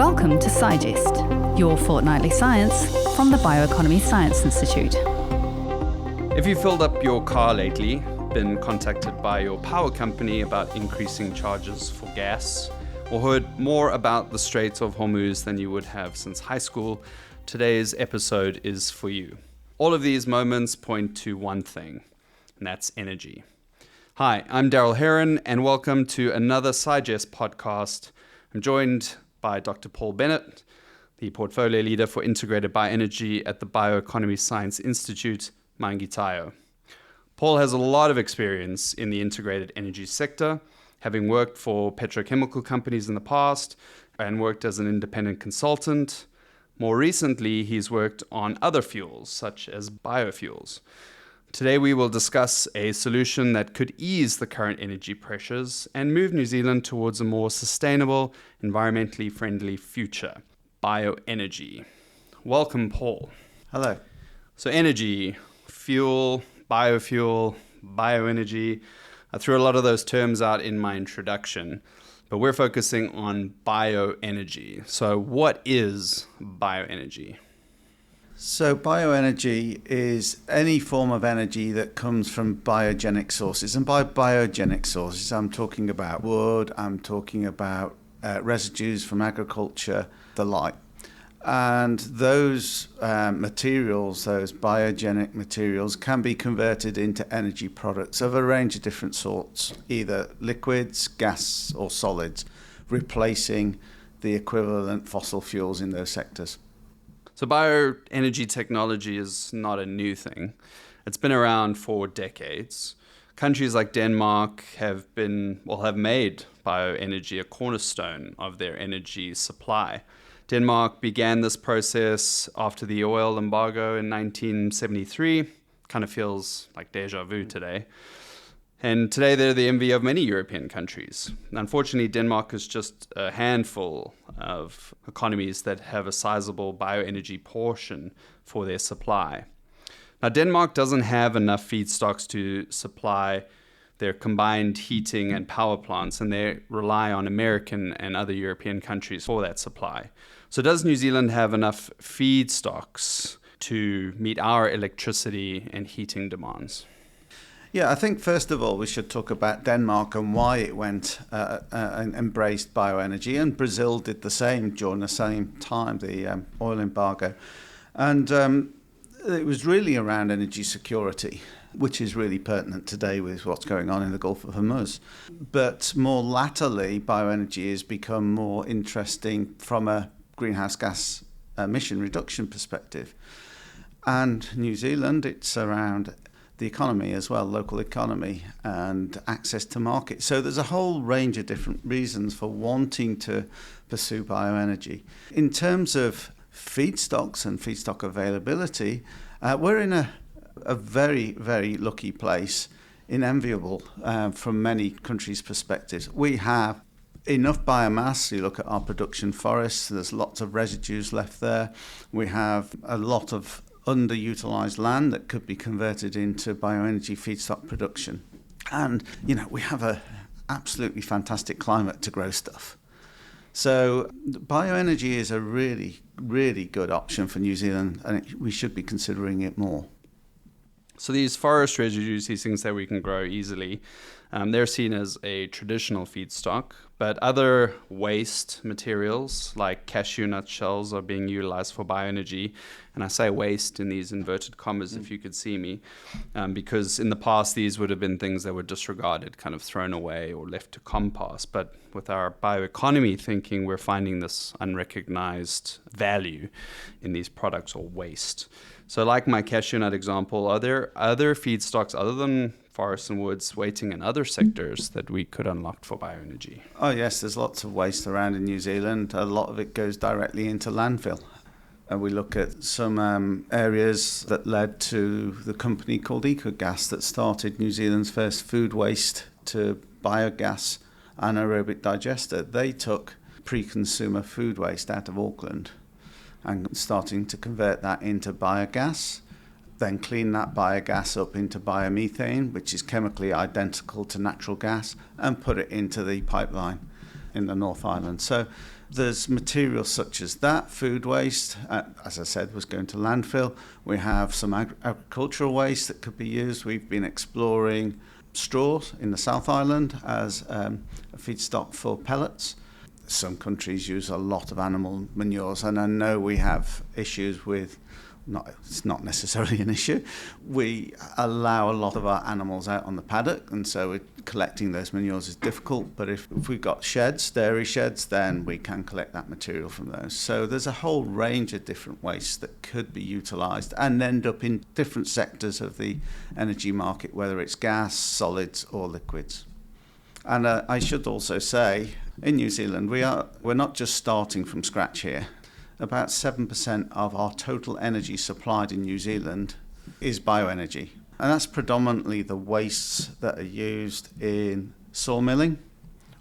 Welcome to Scigest, your fortnightly science from the Bioeconomy Science Institute. If you filled up your car lately, been contacted by your power company about increasing charges for gas, or heard more about the Strait of Hormuz than you would have since high school, today's episode is for you. All of these moments point to one thing, and that's energy. Hi, I'm Darryl Herron, and welcome to another Scigest podcast. I'm joined by Dr. Paul Bennett, the Portfolio Leader for Integrated Bioenergy at the Bioeconomy Science Institute, Maiangi, Taiao. Paul has a lot of experience in the integrated energy sector, having worked for petrochemical companies in the past and worked as an independent consultant. More recently, he's worked on other fuels, such as biofuels. Today, we will discuss a solution that could ease the current energy pressures and move New Zealand towards a more sustainable, environmentally friendly future, bioenergy. Welcome, Paul. Hello. So energy, fuel, biofuel, bioenergy. I threw a lot of those terms out in my introduction, but we're focusing on bioenergy. So what is bioenergy? So bioenergy is any form of energy that comes from biogenic sources. And by biogenic sources, I'm talking about wood, I'm talking about residues from agriculture, the like. And those materials, those biogenic materials, can be converted into energy products of a range of different sorts, either liquids, gas, or solids, replacing the equivalent fossil fuels in those sectors. So bioenergy technology is not a new thing. It's been around for decades. Countries like Denmark have made bioenergy a cornerstone of their energy supply. Denmark began this process after the oil embargo in 1973. Kind of feels like deja vu today. And today they're the envy of many European countries. Unfortunately, Denmark is just a handful of economies that have a sizable bioenergy portion for their supply. Now, Denmark doesn't have enough feedstocks to supply their combined heating and power plants, and they rely on American and other European countries for that supply. So does New Zealand have enough feedstocks to meet our electricity and heating demands? Yeah, I think first of all we should talk about Denmark and why it went and embraced bioenergy, and Brazil did the same during the same time, the oil embargo. And it was really around energy security, which is really pertinent today with what's going on in the Gulf of Hormuz. But more latterly, bioenergy has become more interesting from a greenhouse gas emission reduction perspective. And New Zealand, it's around the economy as well, local economy and access to market. So there's a whole range of different reasons for wanting to pursue bioenergy. In terms of feedstocks and feedstock availability, we're in a very, very lucky place, enviable from many countries' perspectives. We have enough biomass. You look at our production forests, there's lots of residues left there. We have a lot of underutilized land that could be converted into bioenergy feedstock production. And, we have a absolutely fantastic climate to grow stuff. So bioenergy is a really, really good option for New Zealand, and we should be considering it more. So these forest residues, these things that we can grow easily, they're seen as a traditional feedstock, but other waste materials like cashew nut shells are being utilized for bioenergy. And I say waste in these inverted commas, if you could see me, because in the past these would have been things that were disregarded, kind of thrown away or left to compost. But with our bioeconomy thinking, we're finding this unrecognized value in these products or waste. So like my cashew nut example, are there other feedstocks other than forests and woods waiting in other sectors that we could unlock for bioenergy? Oh yes, there's lots of waste around in New Zealand. A lot of it goes directly into landfill. And we look at some areas that led to the company called Ecogas that started New Zealand's first food waste to biogas anaerobic digester. They took pre-consumer food waste out of Auckland and starting to convert that into biogas, then clean that biogas up into biomethane, which is chemically identical to natural gas, and put it into the pipeline in the North Island. So There's materials such as that, food waste, as I said, was going to landfill. We have some agricultural waste that could be used. We've been exploring straws in the South Island as a feedstock for pellets. Some countries use a lot of animal manures, and I know we have issues with, it's not necessarily an issue. We allow a lot of our animals out on the paddock, and so collecting those manures is difficult. But if we've got sheds, dairy sheds, then we can collect that material from those. So there's a whole range of different wastes that could be utilised and end up in different sectors of the energy market, whether it's gas, solids or liquids. And I should also say, in New Zealand, we're not just starting from scratch here. About 7% of our total energy supplied in New Zealand is bioenergy. And that's predominantly the wastes that are used in sawmilling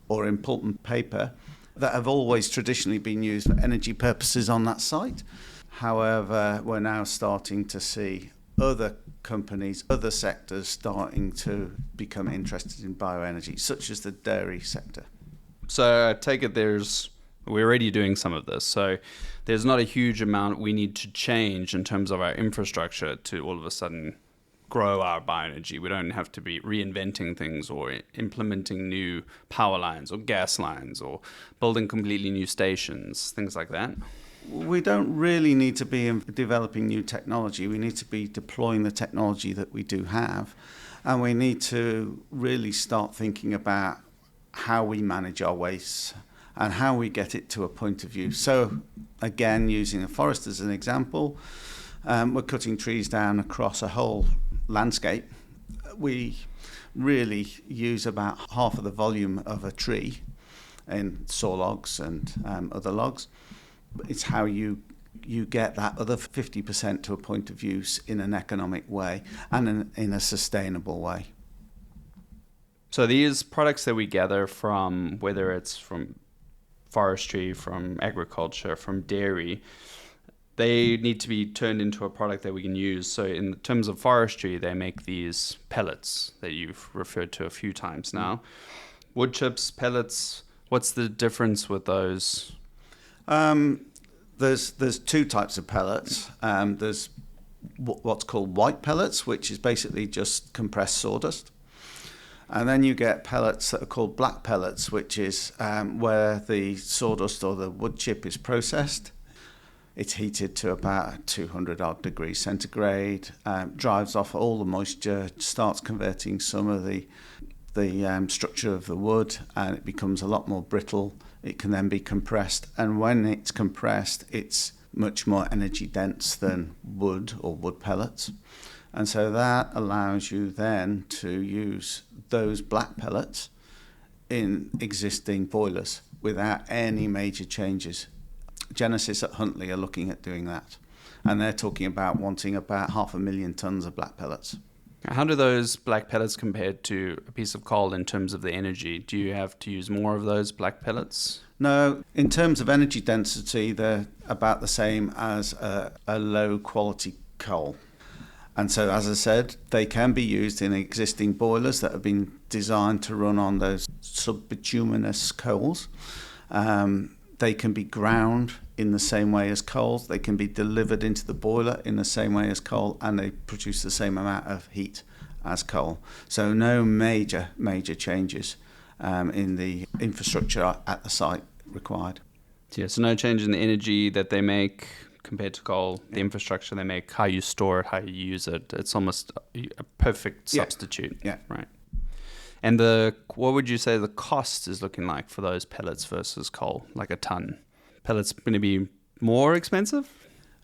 or in pulp and paper that have always traditionally been used for energy purposes on that site. However, we're now starting to see other companies, other sectors starting to become interested in bioenergy, such as the dairy sector. So I take it we're already doing some of this. So there's not a huge amount we need to change in terms of our infrastructure to all of a sudden grow our bioenergy. We don't have to be reinventing things or implementing new power lines or gas lines or building completely new stations, things like that. We don't really need to be developing new technology. We need to be deploying the technology that we do have. And we need to really start thinking about how we manage our wastes and how we get it to a point of view. So, again, using a forest as an example, we're cutting trees down across a whole landscape. We really use about half of the volume of a tree in saw logs and other logs. It's how you get that other 50% to a point of use in an economic way and in a sustainable way. So these products that we gather from, whether it's from forestry, from agriculture, from dairy, they need to be turned into a product that we can use. So in terms of forestry, they make these pellets that you've referred to a few times now. Wood chips, pellets, what's the difference with those? There's two types of pellets. There's what's called white pellets, which is basically just compressed sawdust. And then you get pellets that are called black pellets, which is where the sawdust or the wood chip is processed. It's heated to about 200 odd degrees centigrade, drives off all the moisture, starts converting some of the structure of the wood, and it becomes a lot more brittle. It can then be compressed, and when it's compressed, it's much more energy dense than wood or wood pellets. And so that allows you then to use those black pellets in existing boilers without any major changes. Genesis at Huntly are looking at doing that, and they're talking about wanting about 500,000 tonnes of black pellets. How do those black pellets compare to a piece of coal in terms of the energy? Do you have to use more of those black pellets? No, in terms of energy density, they're about the same as a low quality coal. And so, as I said, they can be used in existing boilers that have been designed to run on those subbituminous coals. They can be ground in the same way as coal. They can be delivered into the boiler in the same way as coal, and they produce the same amount of heat as coal. So no major changes in the infrastructure at the site required. Yeah, so no change in the energy that they make compared to coal, the infrastructure they make, how you store it, how you use it. It's almost a perfect substitute. Yeah. Right. And what would you say the cost is looking like for those pellets versus coal, like a ton? Pellets going to be more expensive?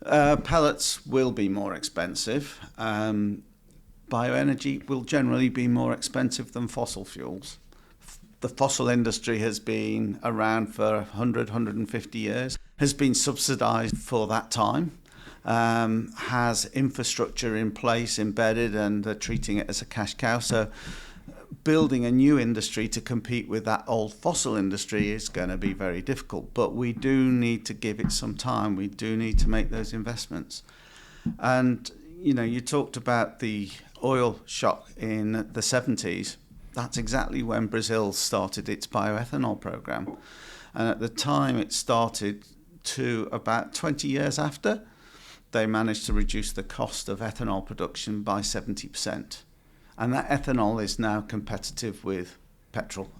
Pellets will be more expensive. Bioenergy will generally be more expensive than fossil fuels. The fossil industry has been around for 100, 150 years, has been subsidised for that time, has infrastructure in place, embedded, and they're treating it as a cash cow. So building a new industry to compete with that old fossil industry is going to be very difficult. But we do need to give it some time. We do need to make those investments. And, you talked about the oil shock in the 70s. That's exactly when Brazil started its bioethanol program. And at the time it started to about 20 years after, they managed to reduce the cost of ethanol production by 70%. And that ethanol is now competitive with petrol.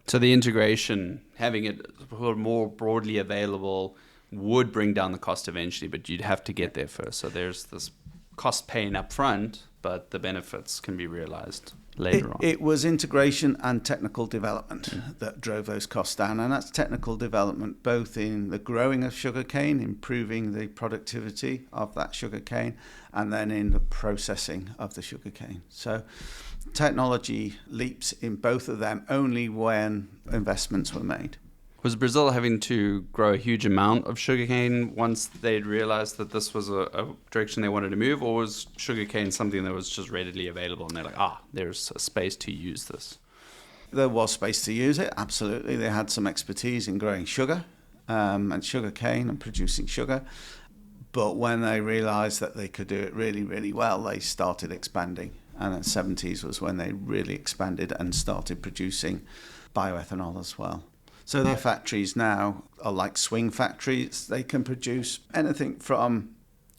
So the integration, having it more broadly available, would bring down the cost eventually, but you'd have to get there first. So there's this cost paying up front, but the benefits can be realized later on. It was integration and technical development that drove those costs down. And that's technical development both in the growing of sugarcane, improving the productivity of that sugarcane, and then in the processing of the sugarcane. So technology leaps in both of them only when investments were made. Was Brazil having to grow a huge amount of sugarcane once they'd realized that this was a direction they wanted to move, or was sugarcane something that was just readily available and they're like, there's a space to use this? There was space to use it, absolutely. They had some expertise in growing sugar and sugarcane and producing sugar. But when they realized that they could do it really, really well, they started expanding. And in the 70s was when they really expanded and started producing bioethanol as well. So their factories now are like swing factories. They can produce anything from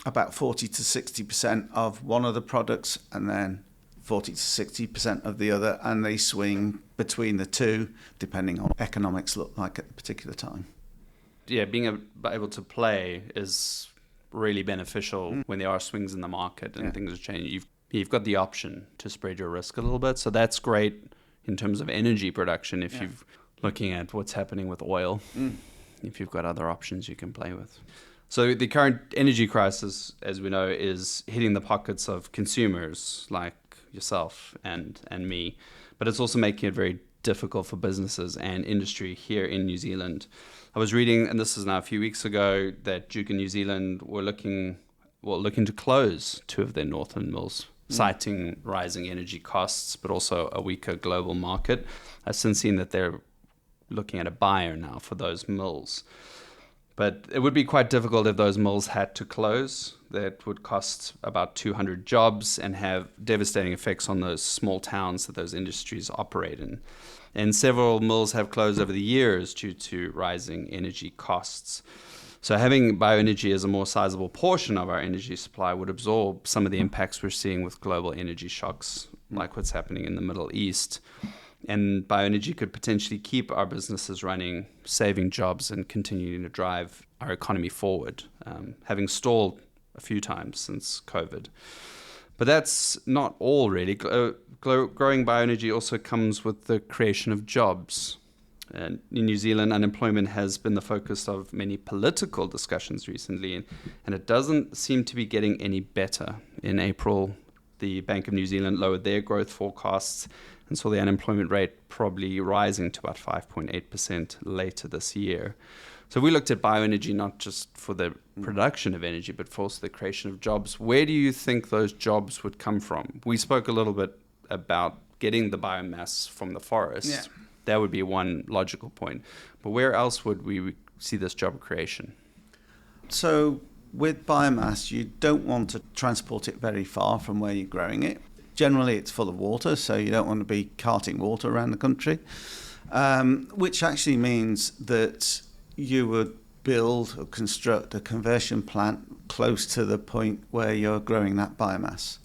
about 40 to 60% of one of the products and then 40 to 60% of the other, and they swing between the two depending on what economics look like at the particular time. Yeah, being able to play is really beneficial when there are swings in the market and things are changing. You've got the option to spread your risk a little bit, so that's great in terms of energy production if you've looking at what's happening with oil, if you've got other options you can play with. So the current energy crisis, as we know, is hitting the pockets of consumers like yourself and me, but it's also making it very difficult for businesses and industry here in New Zealand. I was reading, and this is now a few weeks ago, that Duke in New Zealand were looking to close 2 of their northern mills, citing rising energy costs, but also a weaker global market. I've since seen that they're looking at a buyer now for those mills. But it would be quite difficult if those mills had to close. That would cost about 200 jobs and have devastating effects on those small towns that those industries operate in. And several mills have closed over the years due to rising energy costs. So having bioenergy as a more sizable portion of our energy supply would absorb some of the impacts we're seeing with global energy shocks, like what's happening in the Middle East. And bioenergy could potentially keep our businesses running, saving jobs and continuing to drive our economy forward, having stalled a few times since COVID. But that's not all, really. Growing bioenergy also comes with the creation of jobs. And in New Zealand, unemployment has been the focus of many political discussions recently, and it doesn't seem to be getting any better. In April, the Bank of New Zealand lowered their growth forecasts and saw the unemployment rate probably rising to about 5.8% later this year. So we looked at bioenergy not just for the production of energy, but for also the creation of jobs. Where do you think those jobs would come from? We spoke a little bit about getting the biomass from the forest. Yeah. That would be one logical point. But where else would we see this job creation? So with biomass, you don't want to transport it very far from where you're growing it. Generally, it's full of water, so you don't want to be carting water around the country, which actually means that you would build or construct a conversion plant close to the point where you're growing that biomass.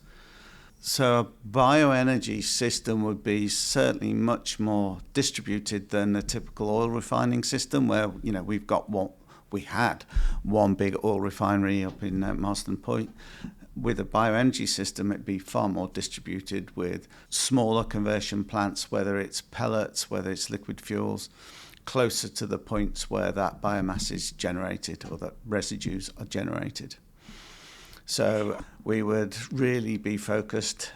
So a bioenergy system would be certainly much more distributed than a typical oil refining system where, we had one big oil refinery up in Marsden Point. With a bioenergy system, it'd be far more distributed with smaller conversion plants, whether it's pellets, whether it's liquid fuels, closer to the points where that biomass is generated or that residues are generated. So we would really be focused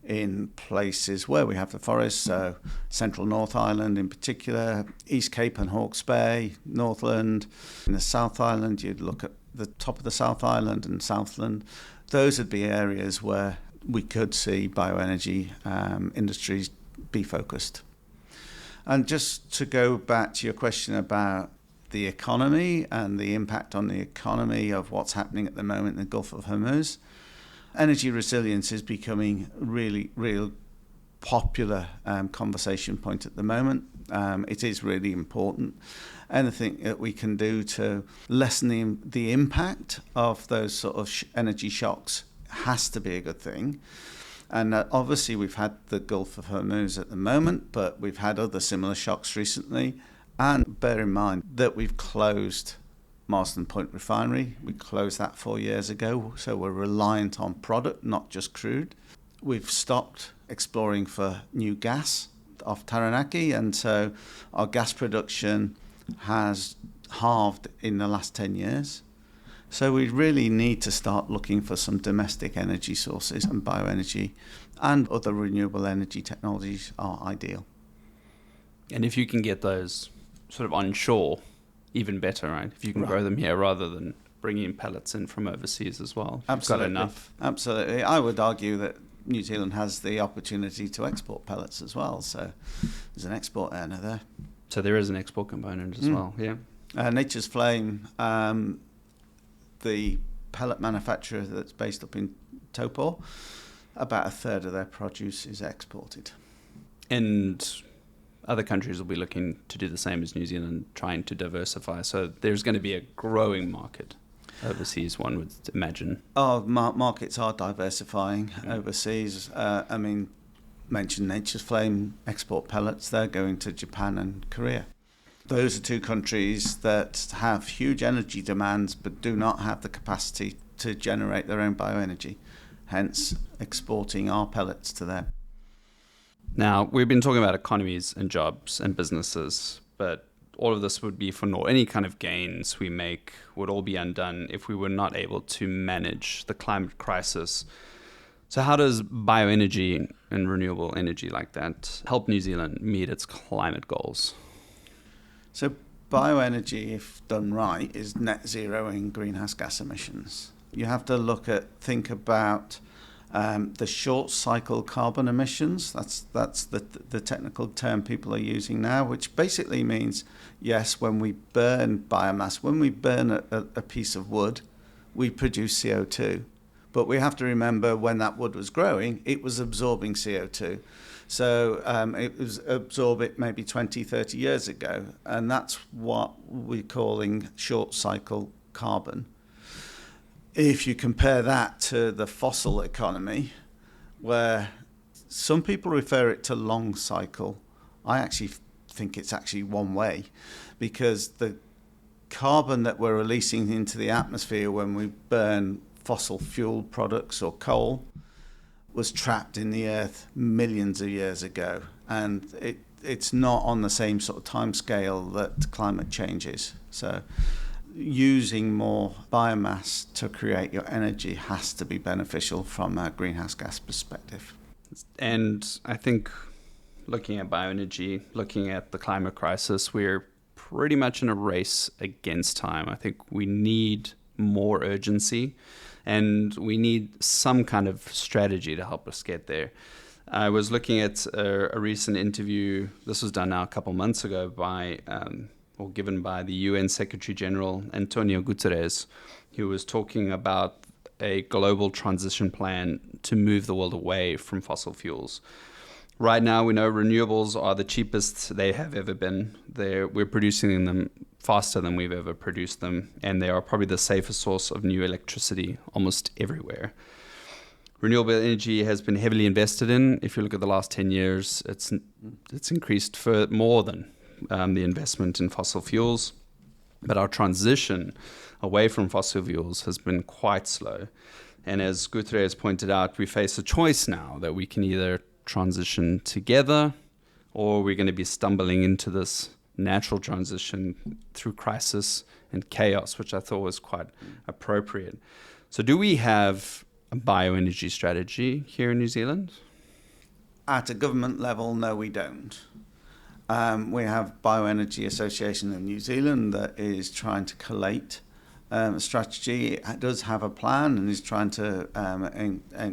in places where we have the forest, so Central North Island in particular, East Cape and Hawke's Bay, Northland. In the South Island, you'd look at the top of the South Island and Southland. Those would be areas where we could see bioenergy industries be focused. And just to go back to your question about the economy and the impact on the economy of what's happening at the moment in the Gulf of Hormuz, energy resilience is becoming really popular conversation point at the moment. It is really important. Anything that we can do to lessen the impact of those sort of energy shocks has to be a good thing. And obviously we've had the Gulf of Hormuz at the moment, but we've had other similar shocks recently. And bear in mind that we've closed Marsden Point Refinery. We closed that 4 years ago, so we're reliant on product, not just crude. We've stopped exploring for new gas off Taranaki, and so our gas production has halved in the last 10 years. So we really need to start looking for some domestic energy sources, and bioenergy and other renewable energy technologies are ideal. And if you can get those sort of onshore, even better, right? If you can grow them here rather than bringing pellets in from overseas as well. Absolutely. Got enough. Absolutely. I would argue that New Zealand has the opportunity to export pellets as well. So there's an export earner there. So there is an export component as well, yeah. Nature's Flame, the pellet manufacturer that's based up in Taupo, about a third of their produce is exported. And other countries will be looking to do the same as New Zealand, trying to diversify. So there's going to be a growing market overseas, one would imagine. Markets are diversifying overseas. Mentioned Nature's Flame export pellets, they're going to Japan and Korea. Those are two countries that have huge energy demands but do not have the capacity to generate their own bioenergy, hence exporting our pellets to them. Now, we've been talking about economies and jobs and businesses, but all of this would be for naught. Any kind of gains we make would all be undone if we were not able to manage the climate crisis. So how does bioenergy and renewable energy like that help New Zealand meet its climate goals? So bioenergy, if done right, is net zero in greenhouse gas emissions. You have to think about the short cycle carbon emissions. That's the technical term people are using now, which basically means, yes, when we burn biomass, when we burn a piece of wood, we produce CO2. But we have to remember when that wood was growing, it was absorbing CO2. So it was absorbed it maybe 20, 30 years ago. And that's what we're calling short cycle carbon. If you compare that to the fossil economy, where some people refer it to long cycle, I actually think it's actually one way, because the carbon that we're releasing into the atmosphere when we burn fossil fuel products or coal was trapped in the earth millions of years ago, and it's not on the same sort of time scale that climate change is. So using more biomass to create your energy has to be beneficial from a greenhouse gas perspective. And I think looking at bioenergy, looking at the climate crisis, we're pretty much in a race against time. I think we need more urgency, and we need some kind of strategy to help us get there. I was looking at a recent interview, this was done now a couple months ago, given by the UN Secretary General Antonio Guterres, who was talking about a global transition plan to move the world away from fossil fuels. Right now, we know renewables are the cheapest they have ever been. We're producing them faster than we've ever produced them, and they are probably the safest source of new electricity almost everywhere. Renewable energy has been heavily invested in. If you look at the last 10 years, it's increased for more than the investment in fossil fuels. But our transition away from fossil fuels has been quite slow. And as Guterres pointed out, we face a choice now that we can either transition together, or we're going to be stumbling into this natural transition through crisis and chaos, which I thought was quite appropriate. So do we have a bioenergy strategy here in New Zealand? At a government level, no, we don't. We have Bioenergy Association in New Zealand that is trying to collate a strategy. It does have a plan and is trying to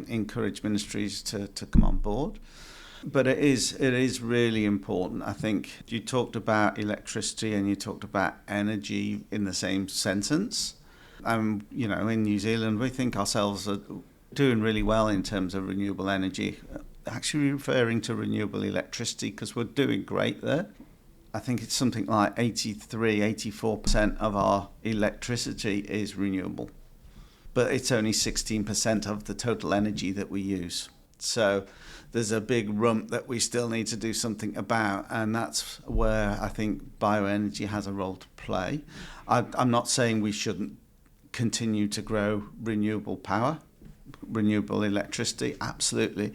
encourage ministries to come on board. But it is really important. I think you talked about electricity and you talked about energy in the same sentence. In New Zealand, we think ourselves are doing really well in terms of renewable energy. actually referring to renewable electricity because we're doing great there. I think it's something like 84% of our electricity is renewable. But it's only 16% of the total energy that we use. So there's a big rump that we still need to do something about, and that's where I think bioenergy has a role to play. I'm not saying we shouldn't continue to grow renewable power, renewable electricity, absolutely.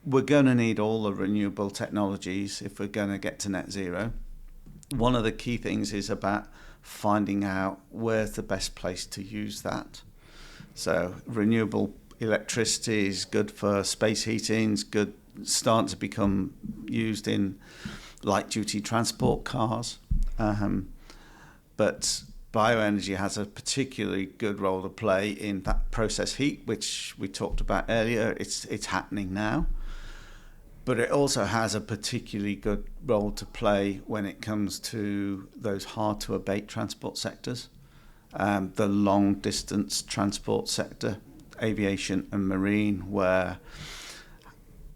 We're going to need all the renewable technologies if we're going to get to net zero. One of the key things is about finding out where's the best place to use that. So renewable electricity is good for space heating, it's good, starting to become used in light-duty transport cars. But bioenergy has a particularly good role to play in that process heat, which we talked about earlier. It's happening now. But it also has a particularly good role to play when it comes to those hard-to-abate transport sectors. The long-distance transport sector, aviation and marine, where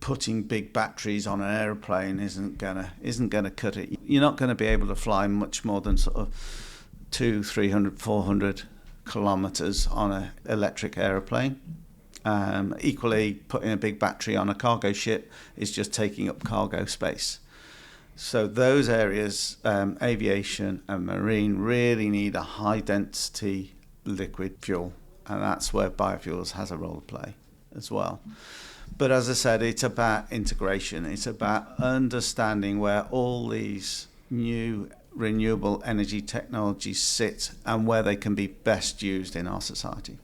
putting big batteries on an aeroplane isn't gonna cut it. You're not going to be able to fly much more than sort of 200, 300, 400 kilometers on an electric aeroplane. Equally, putting a big battery on a cargo ship is just taking up cargo space. So those areas, aviation and marine, really need a high-density liquid fuel, and that's where biofuels has a role to play as well. But as I said, it's about integration. It's about understanding where all these new renewable energy technologies sit and where they can be best used in our society.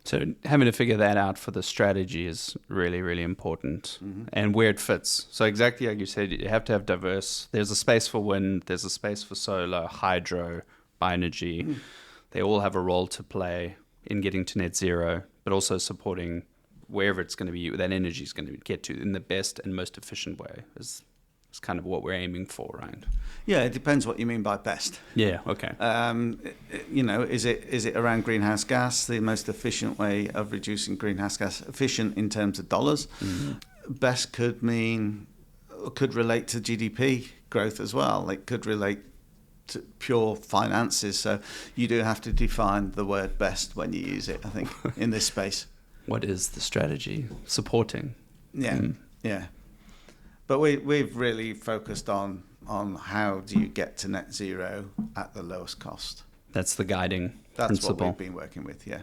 So having to figure that out for the strategy is really, really important, and where it fits. So exactly like you said, you have to have diverse. There's a space for wind, there's a space for solar, hydro, bioenergy. They all have a role to play in getting to net zero, but also supporting wherever it's going to be, that energy is going to get to in the best and most efficient way is kind of what we're aiming for, right? Yeah, it depends what you mean by best. Yeah, okay. Is it around greenhouse gas, the most efficient way of reducing greenhouse gas, efficient in terms of dollars? Best could relate to GDP growth as well. It could relate to pure finances. So you do have to define the word best when you use it, I think, in this space. What is the strategy supporting? Yeah. But we've really focused on how do you get to net zero at the lowest cost. That's the guiding That's principle. what we've been working with, yeah.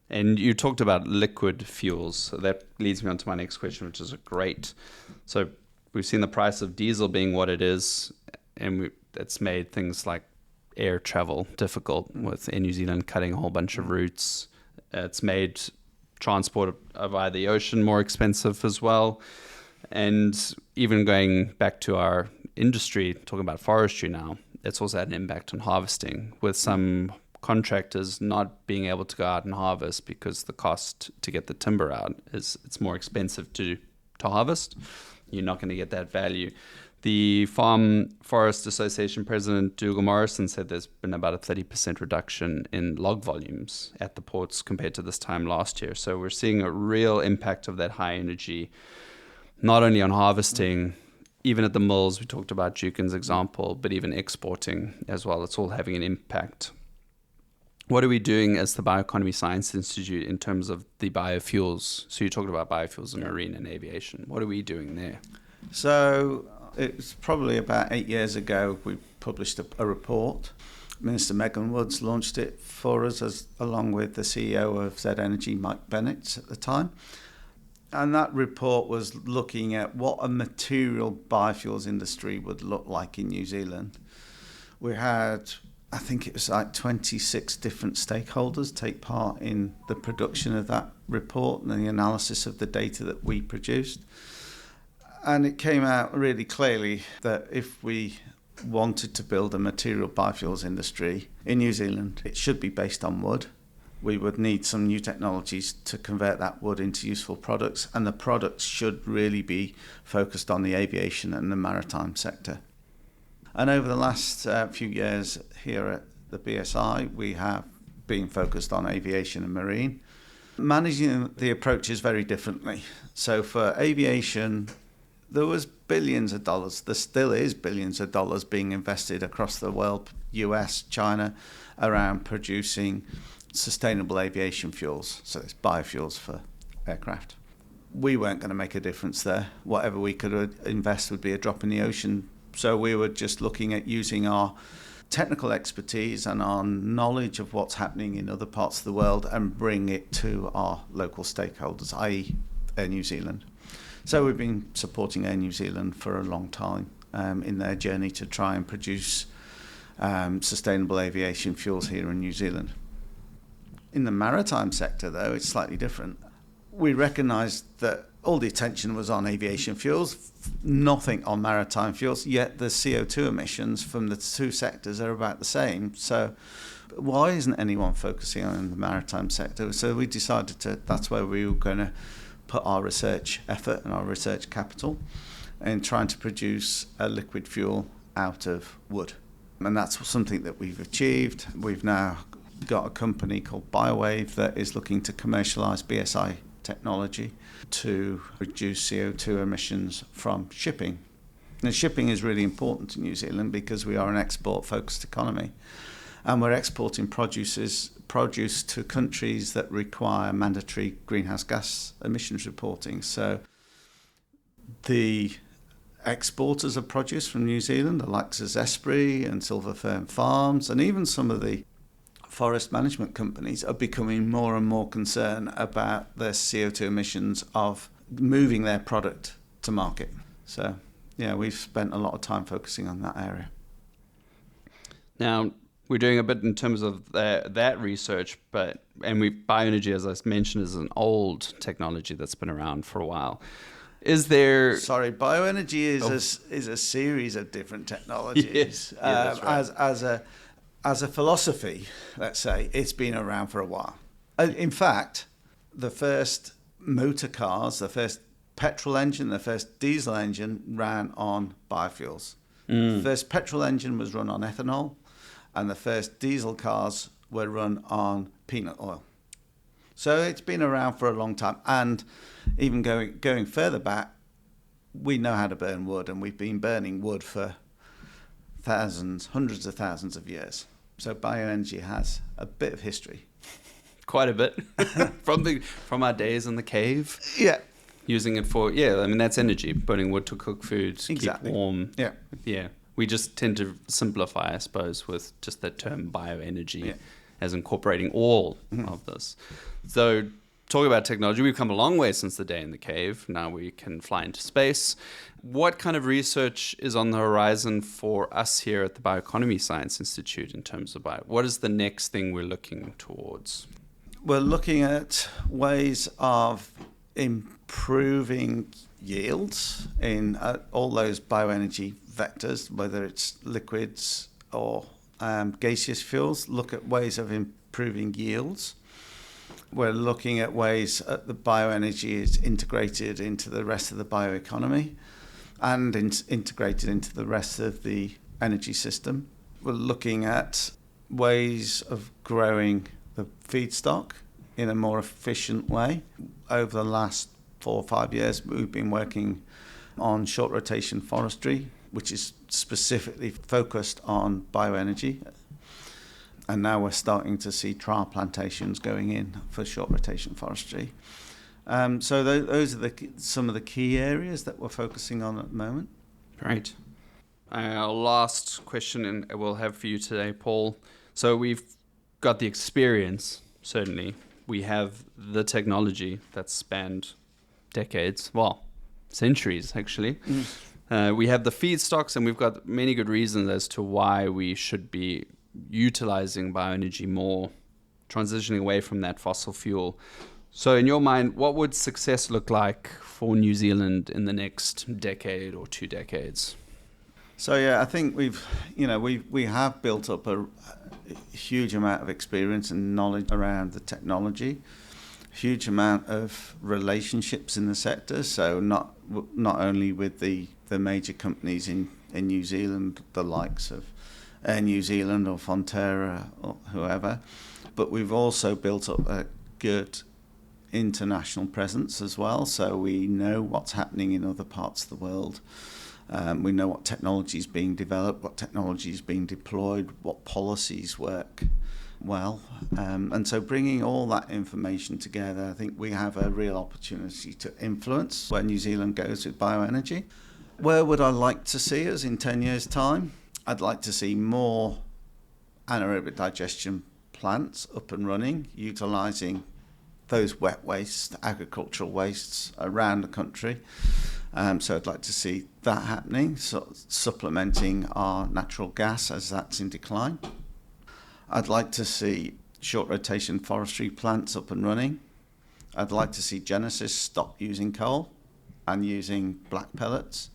And you talked about liquid fuels. So that leads me on to my next question, which is great. So we've seen the price of diesel being what it is, and that's made things like air travel difficult with Air New Zealand cutting a whole bunch of routes. It's made transport via the ocean more expensive as well. And even going back to our industry, talking about forestry now, it's also had an impact on harvesting, with some contractors not being able to go out and harvest because the cost to get the timber out it's more expensive to harvest. You're not going to get that value. The Farm Forest Association president, Dougal Morrison, said there's been about a 30% reduction in log volumes at the ports compared to this time last year. So we're seeing a real impact of that high energy, not only on harvesting, even at the mills. We talked about Jukin's example, but even exporting as well. It's all having an impact. What are we doing as the Bioeconomy Science Institute in terms of the biofuels? So you talked about biofuels in marine and aviation. What are we doing there? So it's probably about 8 years ago we published a report. Minister Megan Woods launched it for us along with the CEO of Z Energy, Paul Bennett, at the time. And that report was looking at what a material biofuels industry would look like in New Zealand. We had, I think it was like 26 different stakeholders take part in the production of that report and the analysis of the data that we produced. And it came out really clearly that if we wanted to build a material biofuels industry in New Zealand, it should be based on wood. We would need some new technologies to convert that wood into useful products, and the products should really be focused on the aviation and the maritime sector. And over the last few years here at the BSI, we have been focused on aviation and marine. managing the approaches very differently. So for aviation, there was billions of dollars. There still is billions of dollars being invested across the world, US, China, around producing sustainable aviation fuels. So it's biofuels for aircraft. We weren't going to make a difference there. Whatever we could invest would be a drop in the ocean. So we were just looking at using our technical expertise and our knowledge of what's happening in other parts of the world and bring it to our local stakeholders, i.e. Air New Zealand. So we've been supporting Air New Zealand for a long time in their journey to try and produce sustainable aviation fuels here in New Zealand. In the maritime sector, though, it's slightly different. We recognised that all the attention was on aviation fuels, nothing on maritime fuels, yet the CO2 emissions from the two sectors are about the same. So why isn't anyone focusing on the maritime sector? So we decided that's where we were going to put our research effort and our research capital in trying to produce a liquid fuel out of wood. And that's something that we've achieved. We've now got a company called BioWave that is looking to commercialise BSI technology to reduce CO2 emissions from shipping. Now, shipping is really important to New Zealand because we are an export-focused economy, and we're exporting produce to countries that require mandatory greenhouse gas emissions reporting. So the exporters of produce from New Zealand, the likes of Zespri and Silver Fern Farms, and even some of the forest management companies are becoming more and more concerned about the CO2 emissions of moving their product to market. So, yeah, we've spent a lot of time focusing on that area. Now, we're doing a bit in terms of that research, bioenergy, as I mentioned, is an old technology that's been around for a while. Is there... Sorry, bioenergy is a series of different technologies. Yes. That's right. As a philosophy, let's say, it's been around for a while. In fact, the first motor cars, the first petrol engine, the first diesel engine ran on biofuels. The first petrol engine was run on ethanol, and the first diesel cars were run on peanut oil. So it's been around for a long time. And even going further back, we know how to burn wood, and we've been burning wood for hundreds of thousands of years. So bioenergy has a bit of history. Quite a bit. from our days in the cave. Yeah. Using it for, that's energy, burning wood to cook food, exactly. Keep warm. Yeah. Yeah. We just tend to simplify, I suppose, with just the term bioenergy as incorporating all of this. So talking about technology, we've come a long way since the day in the cave. Now we can fly into space. What kind of research is on the horizon for us here at the Bioeconomy Science Institute in terms of what is the next thing we're looking towards? We're looking at ways of improving yields in all those bioenergy vectors, whether it's liquids or gaseous fuels. Look at ways of improving yields. We're looking at ways that the bioenergy is integrated into the rest of the bioeconomy and integrated into the rest of the energy system. We're looking at ways of growing the feedstock in a more efficient way. Over the last 4 or 5 years, we've been working on short rotation forestry, which is specifically focused on bioenergy. And now we're starting to see trial plantations going in for short rotation forestry. So those are some of the key areas that we're focusing on at the moment. Great. Our last question we'll have for you today, Paul. So we've got the experience, certainly. We have the technology that's spanned decades, centuries actually. We have the feedstocks, and we've got many good reasons as to why we should be utilizing bioenergy more, transitioning away from that fossil fuel. So in your mind, what would success look like for New Zealand in the next decade or 2 decades? So I think we have built up a huge amount of experience and knowledge around the technology, huge amount of relationships in the sector. So not only with the major companies in New Zealand, the likes of Air New Zealand or Fonterra or whoever, but we've also built up a good international presence as well, so we know what's happening in other parts of the world. We know what technology is being developed, what technology is being deployed, what policies work well. And so bringing all that information together, I think we have a real opportunity to influence where New Zealand goes with bioenergy. Where would I like to see us in 10 years' time? I'd like to see more anaerobic digestion plants up and running, utilising those wet wastes, agricultural wastes around the country. So I'd like to see that happening, so supplementing our natural gas as that's in decline. I'd like to see short rotation forestry plants up and running. I'd like to see Genesis stop using coal and using black pellets.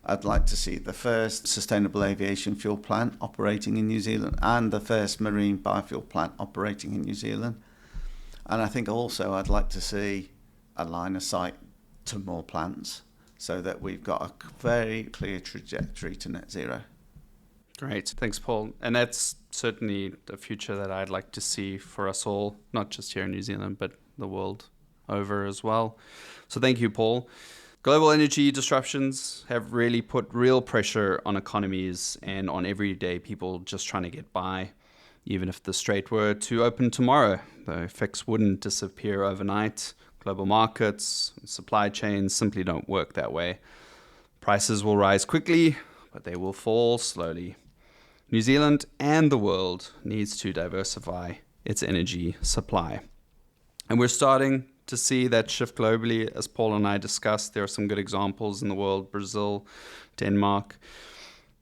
I'd like to see the first sustainable aviation fuel plant operating in New Zealand and the first marine biofuel plant operating in New Zealand. And I think also I'd like to see a line of sight to more plants so that we've got a very clear trajectory to net zero. Great. Thanks, Paul. And that's certainly the future that I'd like to see for us all, not just here in New Zealand, but the world over as well. So thank you, Paul. Global energy disruptions have really put real pressure on economies and on everyday people just trying to get by. Even if the strait were to open tomorrow, the effects wouldn't disappear overnight. Global markets, supply chains simply don't work that way. Prices will rise quickly, but they will fall slowly. New Zealand and the world needs to diversify its energy supply. And we're starting to see that shift globally. As Paul and I discussed, there are some good examples in the world, Brazil, Denmark.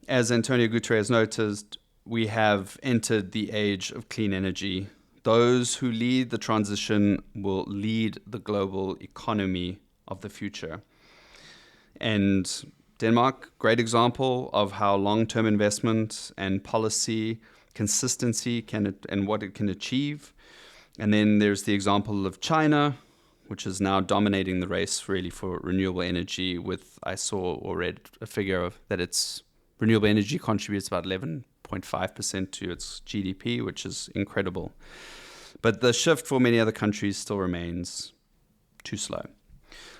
As Antonio Guterres noticed, we have entered the age of clean energy. Those who lead the transition will lead the global economy of the future. And Denmark, great example of how long-term investment and policy consistency and what it can achieve. And then there's the example of China, which is now dominating the race really for renewable energy with, I saw or read a figure of that its renewable energy contributes about 11.5% to its GDP, which is incredible. But the shift for many other countries still remains too slow.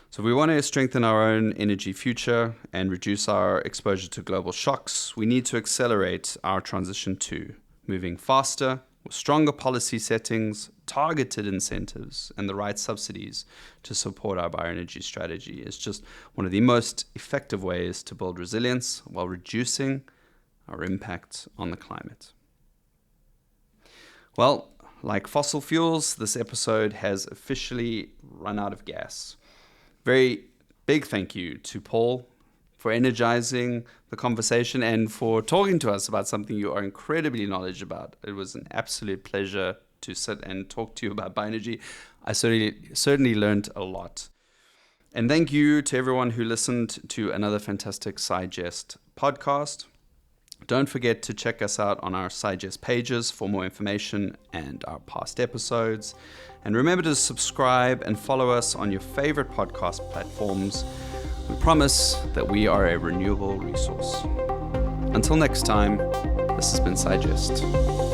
So if we want to strengthen our own energy future and reduce our exposure to global shocks, we need to accelerate our transition to moving faster, with stronger policy settings, targeted incentives, and the right subsidies to support our bioenergy strategy. It's just one of the most effective ways to build resilience while reducing our impact on the climate. Well, like fossil fuels, this episode has officially run out of gas. Very big thank you to Paul for energizing the conversation and for talking to us about something you are incredibly knowledgeable about. It was an absolute pleasure to sit and talk to you about bioenergy. I certainly learned a lot. And thank you to everyone who listened to another fantastic Scigest podcast. Don't forget to check us out on our Scigest pages for more information and our past episodes. And remember to subscribe and follow us on your favorite podcast platforms. We promise that we are a renewable resource. Until next time, this has been Scigest.